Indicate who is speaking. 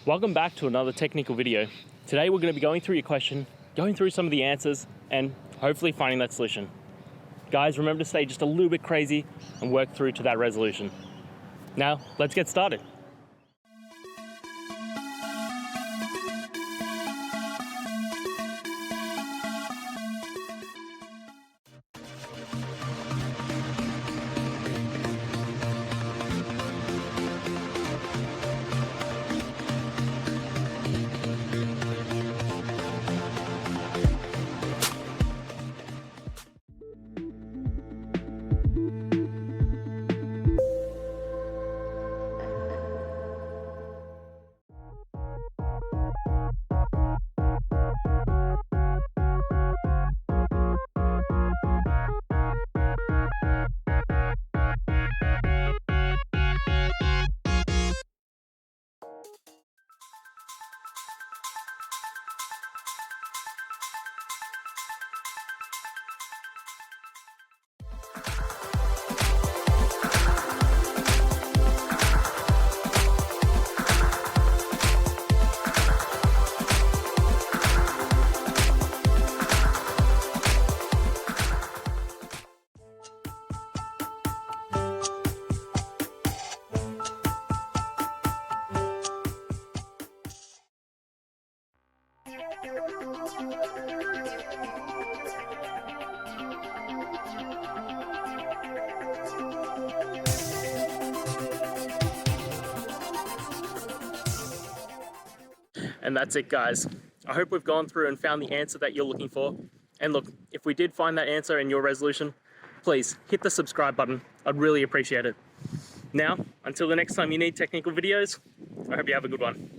Speaker 1: Welcome back to another technical video. Today we're going to be going through your question, going through some of the answers, and hopefully finding that solution. Guys, remember to stay just a little bit crazy and work through to that resolution. Now, let's get started. And that's it, guys. I hope we've gone through and found the answer that you're looking for. And look, if we did find that answer in your resolution, please hit the subscribe button. I'd really appreciate it. Now, until the next time you need technical videos, I hope you have a good one.